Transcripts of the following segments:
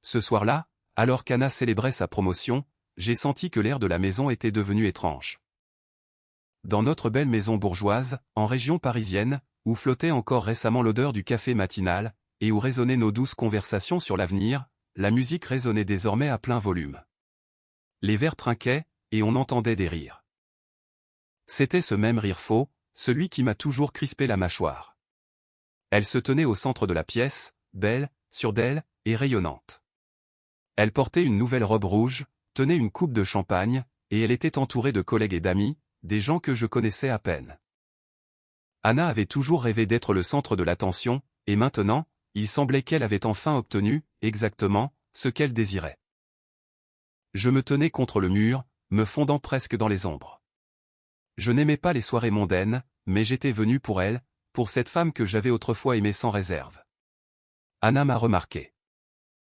ce soir-là, alors qu'Anna célébrait sa promotion, j'ai senti que l'air de la maison était devenu étrange. Dans notre belle maison bourgeoise, en région parisienne, où flottait encore récemment l'odeur du café matinal, et où résonnaient nos douces conversations sur l'avenir, la musique résonnait désormais à plein volume. Les verres trinquaient, et on entendait des rires. C'était ce même rire faux, celui qui m'a toujours crispé la mâchoire. Elle se tenait au centre de la pièce, belle, sûre d'elle, et rayonnante. Elle portait une nouvelle robe rouge, tenait une coupe de champagne, et elle était entourée de collègues et d'amis, des gens que je connaissais à peine. Anna avait toujours rêvé d'être le centre de l'attention, et maintenant, il semblait qu'elle avait enfin obtenu, exactement, ce qu'elle désirait. Je me tenais contre le mur, me fondant presque dans les ombres. Je n'aimais pas les soirées mondaines, mais j'étais venu pour elle, pour cette femme que j'avais autrefois aimée sans réserve. Anna m'a remarqué.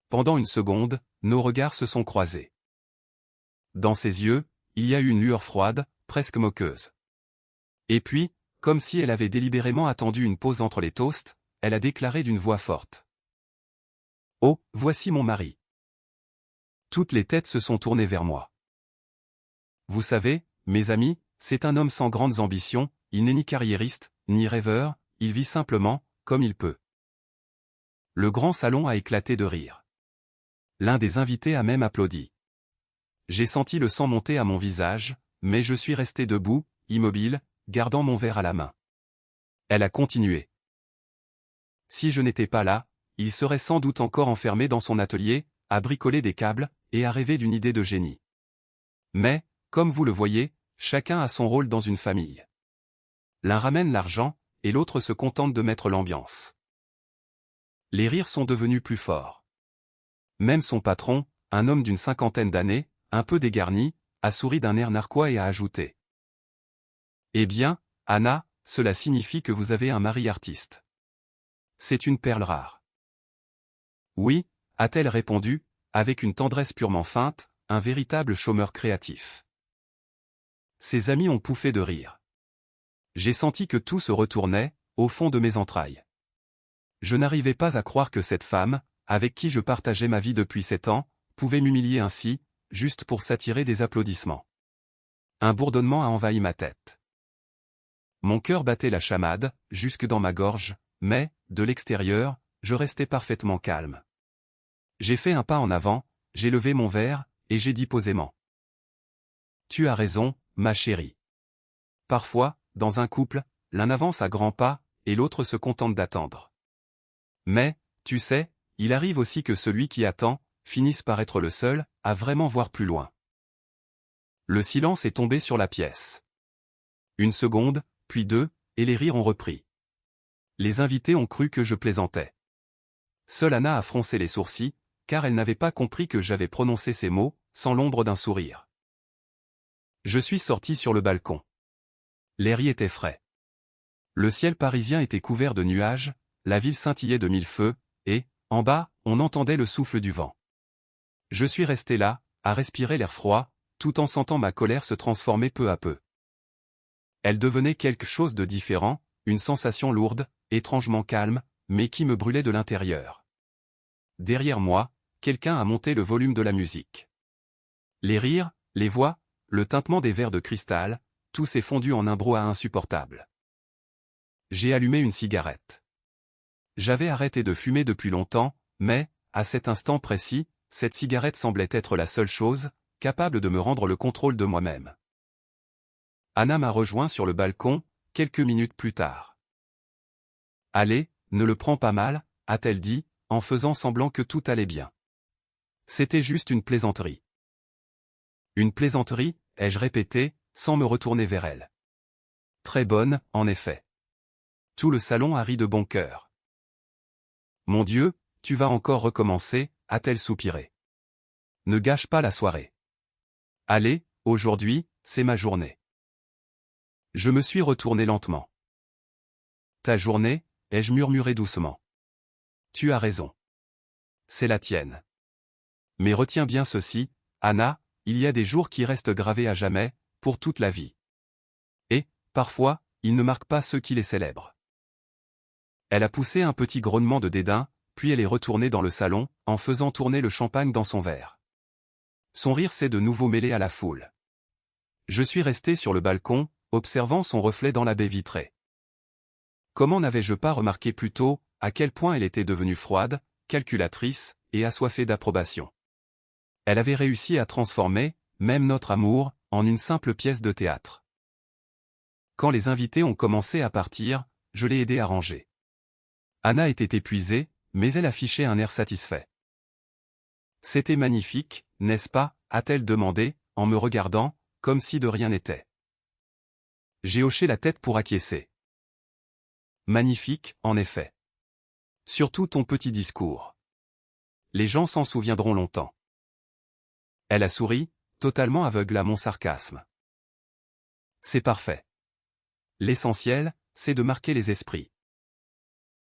Pendant une seconde, nos regards se sont croisés. Dans ses yeux, il y a eu une lueur froide, presque moqueuse. Et puis, comme si elle avait délibérément attendu une pause entre les toasts, elle a déclaré d'une voix forte. « Oh, voici mon mari. » Toutes les têtes se sont tournées vers moi. Vous savez, mes amis, c'est un homme sans grandes ambitions, il n'est ni carriériste, ni rêveur, il vit simplement, comme il peut. Le grand salon a éclaté de rire. L'un des invités a même applaudi. J'ai senti le sang monter à mon visage, mais je suis resté debout, immobile, gardant mon verre à la main. Elle a continué. Si je n'étais pas là, il serait sans doute encore enfermé dans son atelier, à bricoler des câbles, et à rêver d'une idée de génie. Mais, comme vous le voyez, chacun a son rôle dans une famille. L'un ramène l'argent, et l'autre se contente de mettre l'ambiance. Les rires sont devenus plus forts. Même son patron, un homme d'une cinquantaine d'années, un peu dégarni, a souri d'un air narquois et a ajouté. Eh bien, Anna, cela signifie que vous avez un mari artiste. C'est une perle rare. Oui, a-t-elle répondu, avec une tendresse purement feinte, un véritable chômeur créatif. Ses amis ont pouffé de rire. J'ai senti que tout se retournait, au fond de mes entrailles. Je n'arrivais pas à croire que cette femme, avec qui je partageais ma vie depuis 7 ans, pouvait m'humilier ainsi, juste pour s'attirer des applaudissements. Un bourdonnement a envahi ma tête. Mon cœur battait la chamade, jusque dans ma gorge, mais, de l'extérieur, je restais parfaitement calme. J'ai fait un pas en avant, j'ai levé mon verre, et j'ai dit posément. Tu as raison, ma chérie. Parfois, dans un couple, l'un avance à grands pas, et l'autre se contente d'attendre. Mais, tu sais, il arrive aussi que celui qui attend, finisse par être le seul, à vraiment voir plus loin. Le silence est tombé sur la pièce. Une seconde, puis 2, et les rires ont repris. Les invités ont cru que je plaisantais. Seule Anna a froncé les sourcils, car elle n'avait pas compris que j'avais prononcé ces mots, sans l'ombre d'un sourire. Je suis sorti sur le balcon. L'air y était frais. Le ciel parisien était couvert de nuages, la ville scintillait de 1000 feux, et, en bas, on entendait le souffle du vent. Je suis resté là, à respirer l'air froid, tout en sentant ma colère se transformer peu à peu. Elle devenait quelque chose de différent, une sensation lourde, étrangement calme, mais qui me brûlait de l'intérieur. Derrière moi, quelqu'un a monté le volume de la musique. Les rires, les voix, le tintement des verres de cristal, tout s'est fondu en un brouhaha insupportable. J'ai allumé une cigarette. J'avais arrêté de fumer depuis longtemps, mais, à cet instant précis, cette cigarette semblait être la seule chose, capable de me rendre le contrôle de moi-même. Anna m'a rejoint sur le balcon, quelques minutes plus tard. « Allez, ne le prends pas mal », a-t-elle dit, en faisant semblant que tout allait bien. C'était juste une plaisanterie. Une plaisanterie, ai-je répété, sans me retourner vers elle. Très bonne, en effet. Tout le salon a ri de bon cœur. Mon Dieu, tu vas encore recommencer, a-t-elle soupiré. Ne gâche pas la soirée. Allez, aujourd'hui, c'est ma journée. Je me suis retourné lentement. Ta journée, ai-je murmuré doucement. Tu as raison. C'est la tienne. Mais retiens bien ceci, Anna, il y a des jours qui restent gravés à jamais, pour toute la vie. Et, parfois, ils ne marquent pas ceux qui les célèbrent. Elle a poussé un petit grognement de dédain, puis elle est retournée dans le salon, en faisant tourner le champagne dans son verre. Son rire s'est de nouveau mêlé à la foule. Je suis resté sur le balcon, observant son reflet dans la baie vitrée. Comment n'avais-je pas remarqué plus tôt à quel point elle était devenue froide, calculatrice, et assoiffée d'approbation. Elle avait réussi à transformer, même notre amour, en une simple pièce de théâtre. Quand les invités ont commencé à partir, je l'ai aidée à ranger. Anna était épuisée, mais elle affichait un air satisfait. « C'était magnifique, n'est-ce pas ?» a-t-elle demandé, en me regardant, comme si de rien n'était. J'ai hoché la tête pour acquiescer. Magnifique, en effet. Surtout ton petit discours. Les gens s'en souviendront longtemps. Elle a souri, totalement aveugle à mon sarcasme. C'est parfait. L'essentiel, c'est de marquer les esprits.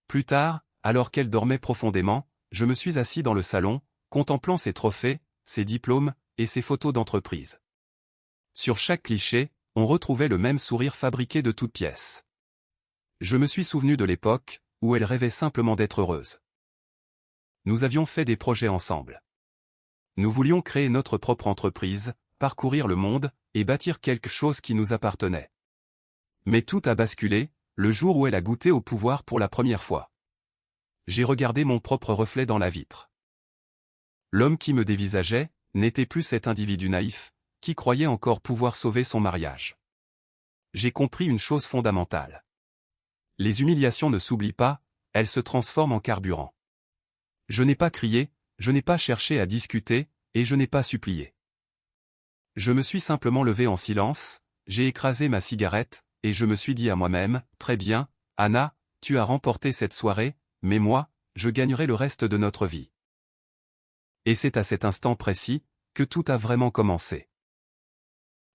Plus tard, alors qu'elle dormait profondément, je me suis assis dans le salon, contemplant ses trophées, ses diplômes, et ses photos d'entreprise. Sur chaque cliché, on retrouvait le même sourire fabriqué de toutes pièces. Je me suis souvenu de l'époque, où elle rêvait simplement d'être heureuse. Nous avions fait des projets ensemble. Nous voulions créer notre propre entreprise, parcourir le monde, et bâtir quelque chose qui nous appartenait. Mais tout a basculé, le jour où elle a goûté au pouvoir pour la première fois. J'ai regardé mon propre reflet dans la vitre. L'homme qui me dévisageait n'était plus cet individu naïf, qui croyait encore pouvoir sauver son mariage. J'ai compris une chose fondamentale. Les humiliations ne s'oublient pas, elles se transforment en carburant. Je n'ai pas crié, je n'ai pas cherché à discuter, et je n'ai pas supplié. Je me suis simplement levé en silence, j'ai écrasé ma cigarette, et je me suis dit à moi-même, très bien, Anna, tu as remporté cette soirée, mais moi, je gagnerai le reste de notre vie. Et c'est à cet instant précis, que tout a vraiment commencé.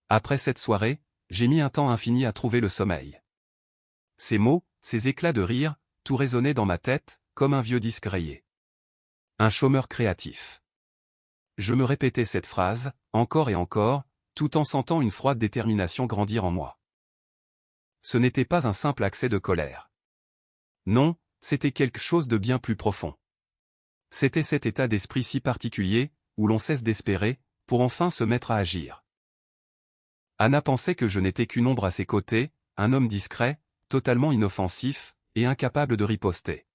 Après cette soirée, j'ai mis un temps infini à trouver le sommeil. Ces mots, ces éclats de rire, tout résonnait dans ma tête, comme un vieux disque rayé. Un chômeur créatif. Je me répétais cette phrase, encore et encore, tout en sentant une froide détermination grandir en moi. Ce n'était pas un simple accès de colère. Non, c'était quelque chose de bien plus profond. C'était cet état d'esprit si particulier, où l'on cesse d'espérer, pour enfin se mettre à agir. Anna pensait que je n'étais qu'une ombre à ses côtés, un homme discret, totalement inoffensif, et incapable de riposter.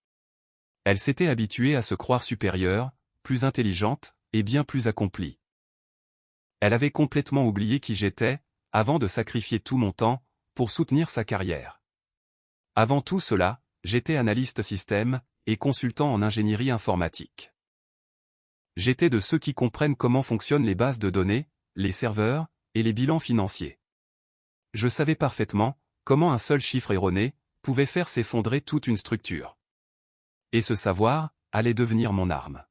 Elle s'était habituée à se croire supérieure, plus intelligente, et bien plus accomplie. Elle avait complètement oublié qui j'étais, avant de sacrifier tout mon temps, pour soutenir sa carrière. Avant tout cela, j'étais analyste système, et consultant en ingénierie informatique. J'étais de ceux qui comprennent comment fonctionnent les bases de données, les serveurs, et les bilans financiers. Je savais parfaitement comment un seul chiffre erroné pouvait faire s'effondrer toute une structure. Et ce savoir allait devenir mon arme.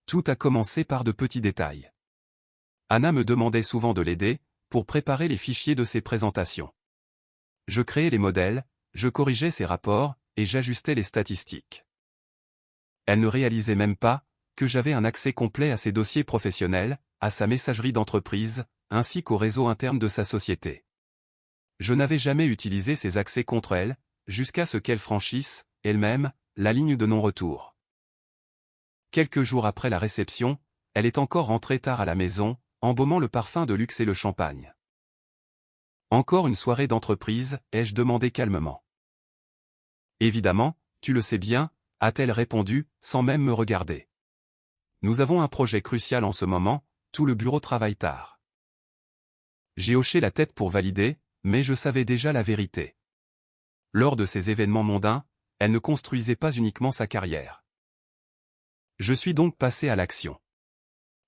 Tout a commencé par de petits détails. Anna me demandait souvent de l'aider, pour préparer les fichiers de ses présentations. Je créais les modèles, je corrigeais ses rapports, et j'ajustais les statistiques. Elle ne réalisait même pas que j'avais un accès complet à ses dossiers professionnels, à sa messagerie d'entreprise, ainsi qu'au réseau interne de sa société. Je n'avais jamais utilisé ces accès contre elle, jusqu'à ce qu'elle franchisse, elle-même, la ligne de non-retour. Quelques jours après la réception, elle est encore rentrée tard à la maison, embaumant le parfum de luxe et le champagne. « Encore une soirée d'entreprise ?» ai-je demandé calmement. « Évidemment, tu le sais bien » a-t-elle répondu, sans même me regarder. « Nous avons un projet crucial en ce moment, tout le bureau travaille tard. » J'ai hoché la tête pour valider, mais je savais déjà la vérité. Lors de ces événements mondains, elle ne construisait pas uniquement sa carrière. Je suis donc passé à l'action.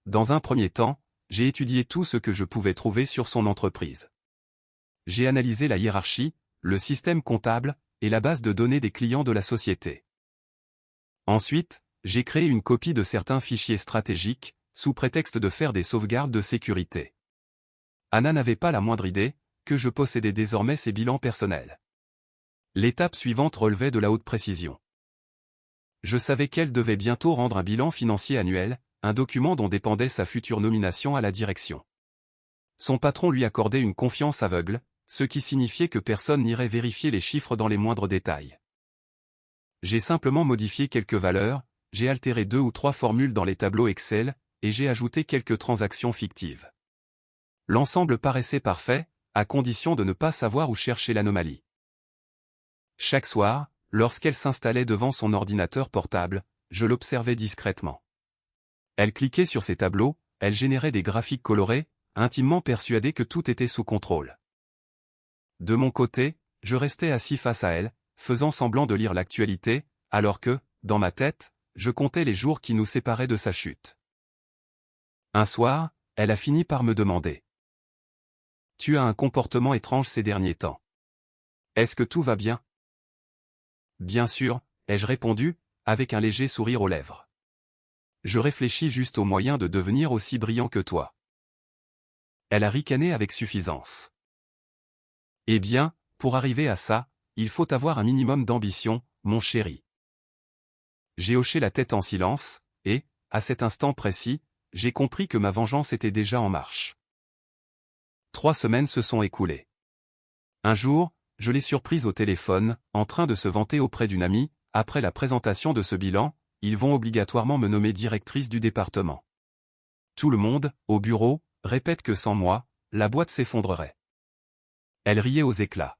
Dans un premier temps, j'ai étudié tout ce que je pouvais trouver sur son entreprise. J'ai analysé la hiérarchie, le système comptable, et la base de données des clients de la société. Ensuite, j'ai créé une copie de certains fichiers stratégiques, sous prétexte de faire des sauvegardes de sécurité. Anna n'avait pas la moindre idée que je possédais désormais ses bilans personnels. L'étape suivante relevait de la haute précision. Je savais qu'elle devait bientôt rendre un bilan financier annuel, un document dont dépendait sa future nomination à la direction. Son patron lui accordait une confiance aveugle, ce qui signifiait que personne n'irait vérifier les chiffres dans les moindres détails. J'ai simplement modifié quelques valeurs, j'ai altéré 2 ou 3 formules dans les tableaux Excel, et j'ai ajouté quelques transactions fictives. L'ensemble paraissait parfait, à condition de ne pas savoir où chercher l'anomalie. Chaque soir, lorsqu'elle s'installait devant son ordinateur portable, je l'observais discrètement. Elle cliquait sur ses tableaux, elle générait des graphiques colorés, intimement persuadée que tout était sous contrôle. De mon côté, je restais assis face à elle, faisant semblant de lire l'actualité, alors que, dans ma tête, je comptais les jours qui nous séparaient de sa chute. Un soir, elle a fini par me demander. « Tu as un comportement étrange ces derniers temps. Est-ce que tout va bien ?» « Bien sûr, » ai-je répondu, avec un léger sourire aux lèvres. « Je réfléchis juste au moyen de devenir aussi brillant que toi. » Elle a ricané avec suffisance. « Eh bien, pour arriver à ça, il faut avoir un minimum d'ambition, mon chéri. » J'ai hoché la tête en silence, et, à cet instant précis, j'ai compris que ma vengeance était déjà en marche. 3 semaines se sont écoulées. Un jour, je l'ai surprise au téléphone, en train de se vanter auprès d'une amie. Après la présentation de ce bilan, ils vont obligatoirement me nommer directrice du département. Tout le monde, au bureau, répète que sans moi, la boîte s'effondrerait. Elle riait aux éclats.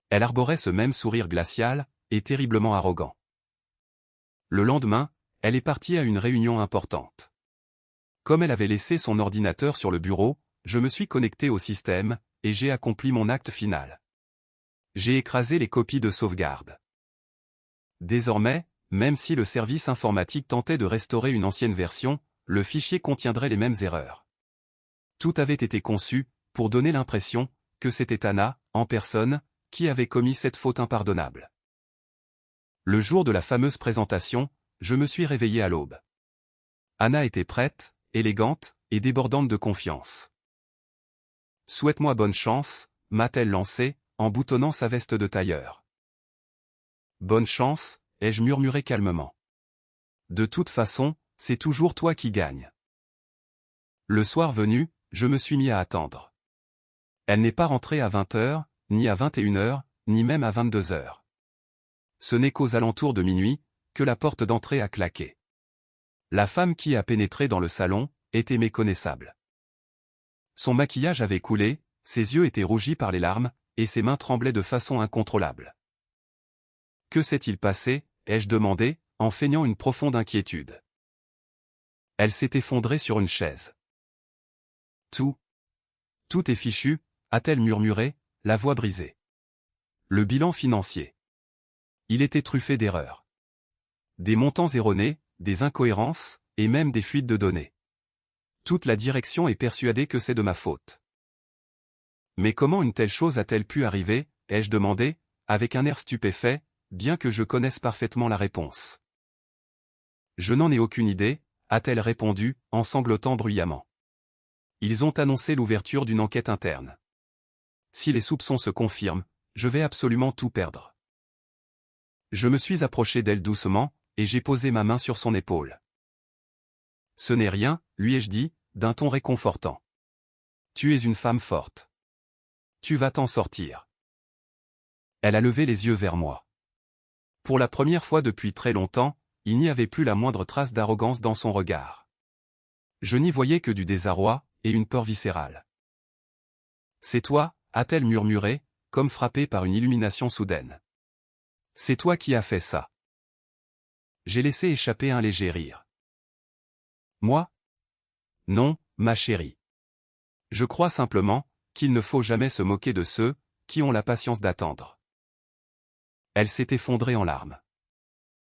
Elle arborait ce même sourire glacial, et terriblement arrogant. Le lendemain, elle est partie à une réunion importante. Comme elle avait laissé son ordinateur sur le bureau, je me suis connecté au système, et j'ai accompli mon acte final. J'ai écrasé les copies de sauvegarde. Désormais, même si le service informatique tentait de restaurer une ancienne version, le fichier contiendrait les mêmes erreurs. Tout avait été conçu, pour donner l'impression, que c'était Anna, en personne, qui avait commis cette faute impardonnable. Le jour de la fameuse présentation, je me suis réveillé à l'aube. Anna était prête, élégante, et débordante de confiance. « Souhaite-moi bonne chance », m'a-t-elle lancé, en boutonnant sa veste de tailleur. « Bonne chance », ai-je murmuré calmement. « De toute façon, c'est toujours toi qui gagnes. » Le soir venu, je me suis mis à attendre. Elle n'est pas rentrée à 20h, ni à 21h, ni même à 22h. Ce n'est qu'aux alentours de minuit, que la porte d'entrée a claqué. La femme qui a pénétré dans le salon, était méconnaissable. Son maquillage avait coulé, ses yeux étaient rougis par les larmes, et ses mains tremblaient de façon incontrôlable. « Que s'est-il passé ?» ai-je demandé, en feignant une profonde inquiétude. Elle s'est effondrée sur une chaise. « Tout est fichu », a-t-elle murmuré, la voix brisée. Le bilan financier. Il était truffé d'erreurs. Des montants erronés, des incohérences, et même des fuites de données. Toute la direction est persuadée que c'est de ma faute. Mais comment une telle chose a-t-elle pu arriver, ai-je demandé, avec un air stupéfait, bien que je connaisse parfaitement la réponse. Je n'en ai aucune idée, a-t-elle répondu, en sanglotant bruyamment. Ils ont annoncé l'ouverture d'une enquête interne. Si les soupçons se confirment, je vais absolument tout perdre. Je me suis approché d'elle doucement, et j'ai posé ma main sur son épaule. Ce n'est rien, lui ai-je dit, d'un ton réconfortant. Tu es une femme forte. Tu vas t'en sortir. Elle a levé les yeux vers moi. Pour la première fois depuis très longtemps, il n'y avait plus la moindre trace d'arrogance dans son regard. Je n'y voyais que du désarroi, et une peur viscérale. « C'est toi » a-t-elle murmuré, comme frappée par une illumination soudaine. « C'est toi qui as fait ça. » J'ai laissé échapper un léger rire. « Moi ? Non, ma chérie. Je crois simplement qu'il ne faut jamais se moquer de ceux qui ont la patience d'attendre. » Elle s'est effondrée en larmes.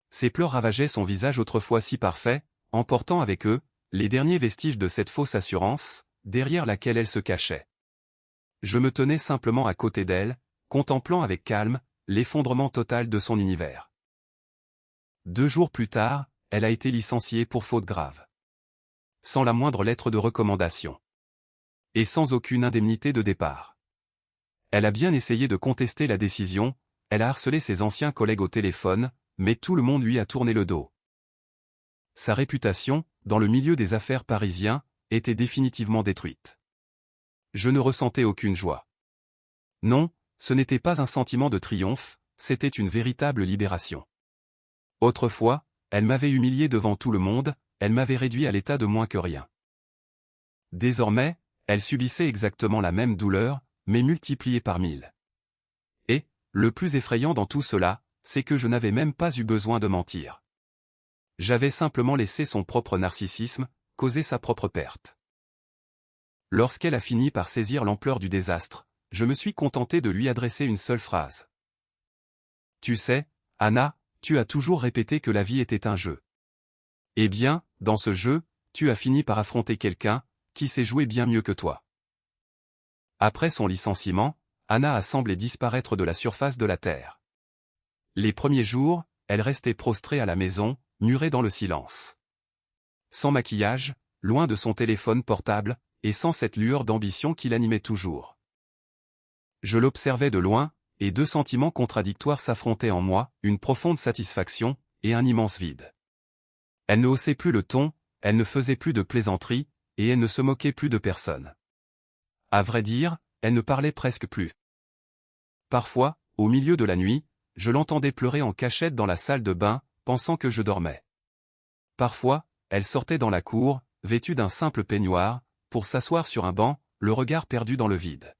Ses pleurs ravageaient son visage autrefois si parfait, emportant avec eux les derniers vestiges de cette fausse assurance, derrière laquelle elle se cachait. Je me tenais simplement à côté d'elle, contemplant avec calme l'effondrement total de son univers. 2 jours plus tard, elle a été licenciée pour faute grave. Sans la moindre lettre de recommandation. Et sans aucune indemnité de départ. Elle a bien essayé de contester la décision, elle a harcelé ses anciens collègues au téléphone, mais tout le monde lui a tourné le dos. Sa réputation, dans le milieu des affaires parisiens, était définitivement détruite. Je ne ressentais aucune joie. Non, ce n'était pas un sentiment de triomphe, c'était une véritable libération. Autrefois, elle m'avait humilié devant tout le monde, elle m'avait réduit à l'état de moins que rien. Désormais, elle subissait exactement la même douleur, mais multipliée par 1000. Et, le plus effrayant dans tout cela, c'est que je n'avais même pas eu besoin de mentir. J'avais simplement laissé son propre narcissisme causer sa propre perte. Lorsqu'elle a fini par saisir l'ampleur du désastre, je me suis contenté de lui adresser une seule phrase. Tu sais, Anna, tu as toujours répété que la vie était un jeu. Eh bien, dans ce jeu, tu as fini par affronter quelqu'un qui sait jouer bien mieux que toi. Après son licenciement, Anna a semblé disparaître de la surface de la Terre. Les premiers jours, elle restait prostrée à la maison, murée dans le silence. Sans maquillage, loin de son téléphone portable, et sans cette lueur d'ambition qui l'animait toujours. Je l'observais de loin, et deux sentiments contradictoires s'affrontaient en moi, une profonde satisfaction, et un immense vide. Elle ne haussait plus le ton, elle ne faisait plus de plaisanteries, et elle ne se moquait plus de personne. À vrai dire, elle ne parlait presque plus. Parfois, au milieu de la nuit, je l'entendais pleurer en cachette dans la salle de bain, pensant que je dormais. Parfois, elle sortait dans la cour, vêtue d'un simple peignoir, pour s'asseoir sur un banc, le regard perdu dans le vide.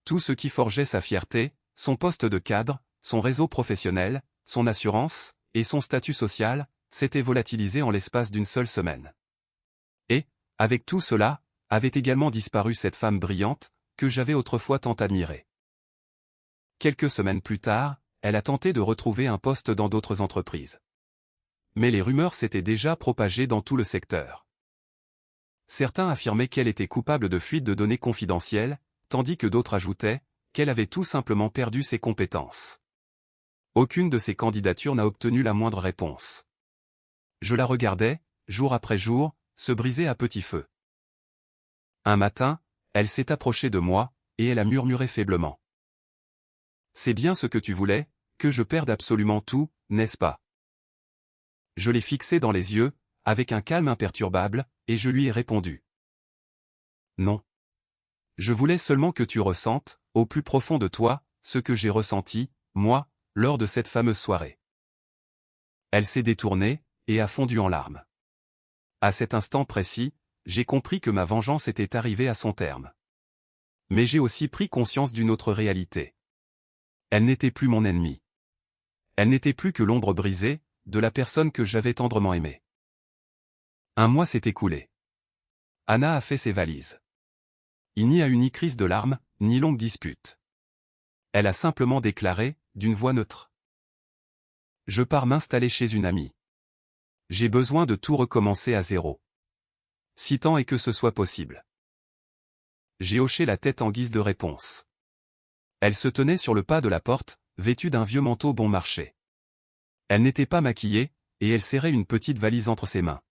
Tout ce qui forgeait sa fierté, son poste de cadre, son réseau professionnel, son assurance, et son statut social, s'était volatilisé en l'espace d'une seule semaine. Et, avec tout cela, avait également disparu cette femme brillante, que j'avais autrefois tant admirée. Quelques semaines plus tard, elle a tenté de retrouver un poste dans d'autres entreprises. Mais les rumeurs s'étaient déjà propagées dans tout le secteur. Certains affirmaient qu'elle était coupable de fuite de données confidentielles, tandis que d'autres ajoutaient qu'elle avait tout simplement perdu ses compétences. Aucune de ces candidatures n'a obtenu la moindre réponse. Je la regardais, jour après jour, se briser à petit feu. Un matin, elle s'est approchée de moi, et elle a murmuré faiblement. « C'est bien ce que tu voulais, que je perde absolument tout, n'est-ce pas ?» Je l'ai fixée dans les yeux, avec un calme imperturbable, et je lui ai répondu. « Non. Je voulais seulement que tu ressentes, au plus profond de toi, ce que j'ai ressenti, moi, lors de cette fameuse soirée. » Elle s'est détournée, et a fondu en larmes. À cet instant précis, j'ai compris que ma vengeance était arrivée à son terme. Mais j'ai aussi pris conscience d'une autre réalité. Elle n'était plus mon ennemie. Elle n'était plus que l'ombre brisée, de la personne que j'avais tendrement aimée. Un mois s'est écoulé. Anna a fait ses valises. Il n'y a eu ni crise de larmes, ni longue dispute. Elle a simplement déclaré, d'une voix neutre. « Je pars m'installer chez une amie. J'ai besoin de tout recommencer à zéro. Si tant est que ce soit possible. » J'ai hoché la tête en guise de réponse. Elle se tenait sur le pas de la porte, vêtue d'un vieux manteau bon marché. Elle n'était pas maquillée, et elle serrait une petite valise entre ses mains.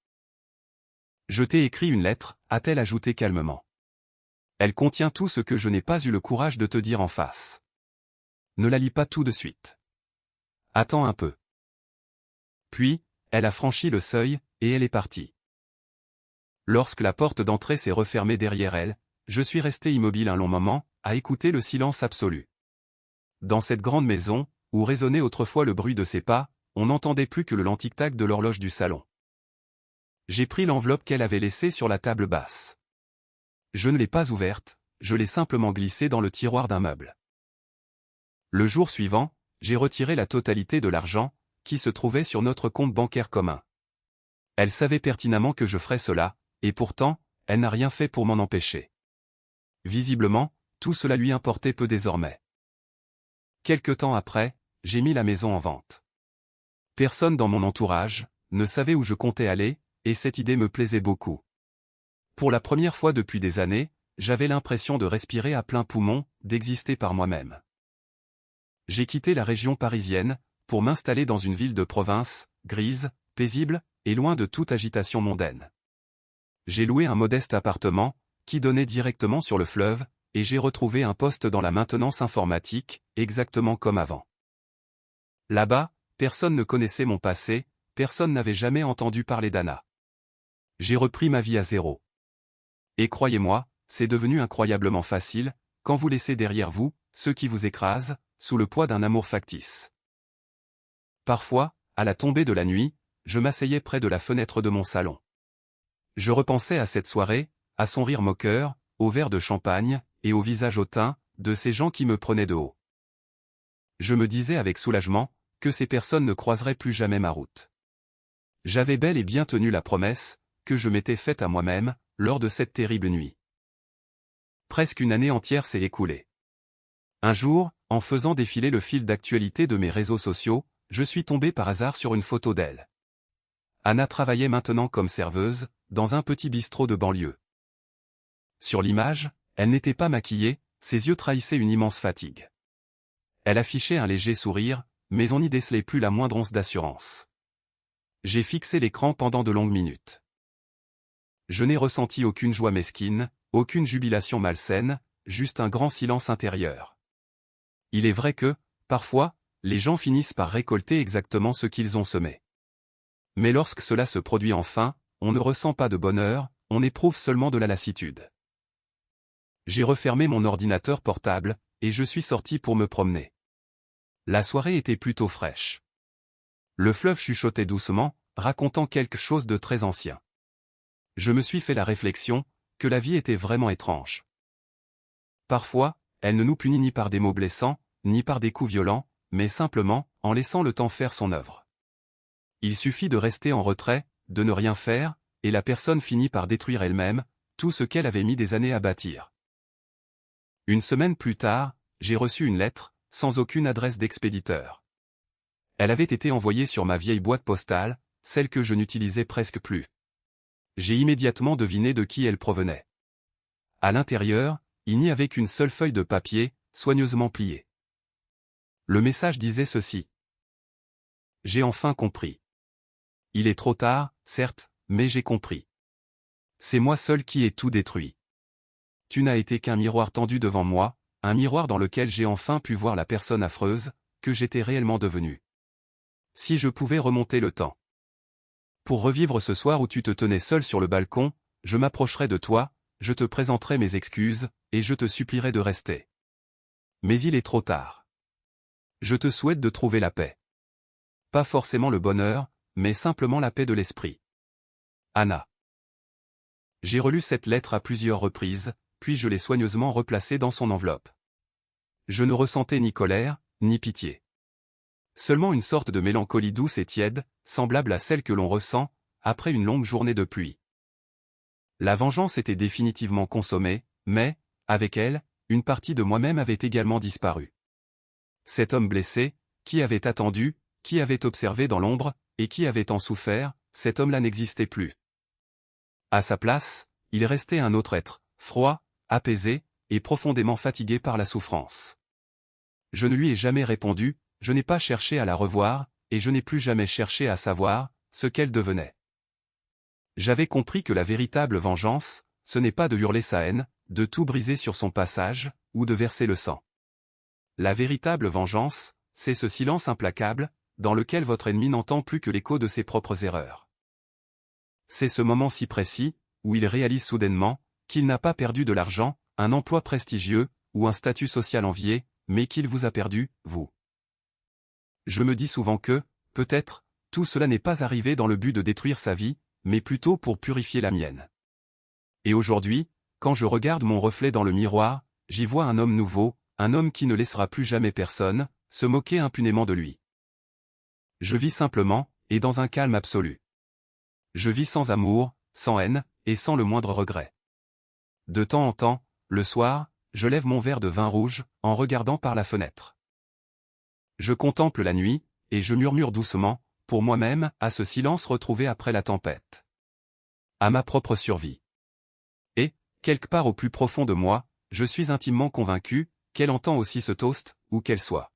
« Je t'ai écrit une lettre, a-t-elle ajouté calmement. Elle contient tout ce que je n'ai pas eu le courage de te dire en face. Ne la lis pas tout de suite. Attends un peu. » Puis, elle a franchi le seuil, et elle est partie. Lorsque la porte d'entrée s'est refermée derrière elle, je suis resté immobile un long moment, à écouter le silence absolu. Dans cette grande maison, où résonnait autrefois le bruit de ses pas, on n'entendait plus que le lent tic-tac de l'horloge du salon. J'ai pris l'enveloppe qu'elle avait laissée sur la table basse. Je ne l'ai pas ouverte, je l'ai simplement glissée dans le tiroir d'un meuble. Le jour suivant, j'ai retiré la totalité de l'argent, qui se trouvait sur notre compte bancaire commun. Elle savait pertinemment que je ferais cela, et pourtant, elle n'a rien fait pour m'en empêcher. Visiblement, tout cela lui importait peu désormais. Quelque temps après, j'ai mis la maison en vente. Personne dans mon entourage ne savait où je comptais aller, et cette idée me plaisait beaucoup. Pour la première fois depuis des années, j'avais l'impression de respirer à plein poumon, d'exister par moi-même. J'ai quitté la région parisienne, pour m'installer dans une ville de province, grise, paisible, et loin de toute agitation mondaine. J'ai loué un modeste appartement, qui donnait directement sur le fleuve, et j'ai retrouvé un poste dans la maintenance informatique, exactement comme avant. Là-bas, personne ne connaissait mon passé, personne n'avait jamais entendu parler d'Anna. J'ai repris ma vie à zéro. Et croyez-moi, c'est devenu incroyablement facile, quand vous laissez derrière vous, ceux qui vous écrasent, sous le poids d'un amour factice. Parfois, à la tombée de la nuit, je m'asseyais près de la fenêtre de mon salon. Je repensais à cette soirée, à son rire moqueur, au verre de champagne, et au visage hautain, de ces gens qui me prenaient de haut. Je me disais avec soulagement, que ces personnes ne croiseraient plus jamais ma route. J'avais bel et bien tenu la promesse, que je m'étais faite à moi-même, lors de cette terrible nuit. Presque une année entière s'est écoulée. Un jour, en faisant défiler le fil d'actualité de mes réseaux sociaux, je suis tombé par hasard sur une photo d'elle. Anna travaillait maintenant comme serveuse, dans un petit bistrot de banlieue. Sur l'image, elle n'était pas maquillée, ses yeux trahissaient une immense fatigue. Elle affichait un léger sourire, mais on n'y décelait plus la moindre once d'assurance. J'ai fixé l'écran pendant de longues minutes. Je n'ai ressenti aucune joie mesquine, aucune jubilation malsaine, juste un grand silence intérieur. Il est vrai que, parfois, les gens finissent par récolter exactement ce qu'ils ont semé. Mais lorsque cela se produit enfin, on ne ressent pas de bonheur, on éprouve seulement de la lassitude. J'ai refermé mon ordinateur portable, et je suis sorti pour me promener. La soirée était plutôt fraîche. Le fleuve chuchotait doucement, racontant quelque chose de très ancien. Je me suis fait la réflexion, que la vie était vraiment étrange. Parfois, elle ne nous punit ni par des mots blessants, ni par des coups violents, mais simplement, en laissant le temps faire son œuvre. Il suffit de rester en retrait, de ne rien faire, et la personne finit par détruire elle-même, tout ce qu'elle avait mis des années à bâtir. Une semaine plus tard, j'ai reçu une lettre, sans aucune adresse d'expéditeur. Elle avait été envoyée sur ma vieille boîte postale, celle que je n'utilisais presque plus. J'ai immédiatement deviné de qui elle provenait. À l'intérieur, il n'y avait qu'une seule feuille de papier, soigneusement pliée. Le message disait ceci. J'ai enfin compris. Il est trop tard, certes, mais j'ai compris. C'est moi seul qui ai tout détruit. Tu n'as été qu'un miroir tendu devant moi, un miroir dans lequel j'ai enfin pu voir la personne affreuse, que j'étais réellement devenue. Si je pouvais remonter le temps. Pour revivre ce soir où tu te tenais seul sur le balcon, je m'approcherai de toi, je te présenterai mes excuses, et je te supplierai de rester. Mais il est trop tard. Je te souhaite de trouver la paix. Pas forcément le bonheur, mais simplement la paix de l'esprit. Anna. J'ai relu cette lettre à plusieurs reprises, puis je l'ai soigneusement replacée dans son enveloppe. Je ne ressentais ni colère, ni pitié. Seulement une sorte de mélancolie douce et tiède, semblable à celle que l'on ressent, après une longue journée de pluie. La vengeance était définitivement consommée, mais, avec elle, une partie de moi-même avait également disparu. Cet homme blessé, qui avait attendu, qui avait observé dans l'ombre, et qui avait tant souffert, cet homme-là n'existait plus. À sa place, il restait un autre être, froid, apaisé, et profondément fatigué par la souffrance. Je ne lui ai jamais répondu, je n'ai pas cherché à la revoir, et je n'ai plus jamais cherché à savoir ce qu'elle devenait. J'avais compris que la véritable vengeance, ce n'est pas de hurler sa haine, de tout briser sur son passage, ou de verser le sang. La véritable vengeance, c'est ce silence implacable, dans lequel votre ennemi n'entend plus que l'écho de ses propres erreurs. C'est ce moment si précis, où il réalise soudainement, qu'il n'a pas perdu de l'argent, un emploi prestigieux, ou un statut social envié, mais qu'il vous a perdu, vous. Je me dis souvent que, peut-être, tout cela n'est pas arrivé dans le but de détruire sa vie, mais plutôt pour purifier la mienne. Et aujourd'hui, quand je regarde mon reflet dans le miroir, j'y vois un homme nouveau, un homme qui ne laissera plus jamais personne se moquer impunément de lui. Je vis simplement, et dans un calme absolu. Je vis sans amour, sans haine, et sans le moindre regret. De temps en temps, le soir, je lève mon verre de vin rouge, en regardant par la fenêtre. Je contemple la nuit, et je murmure doucement, pour moi-même, à ce silence retrouvé après la tempête. À ma propre survie. Et, quelque part au plus profond de moi, je suis intimement convaincu, qu'elle entend aussi ce toast, où qu'elle soit.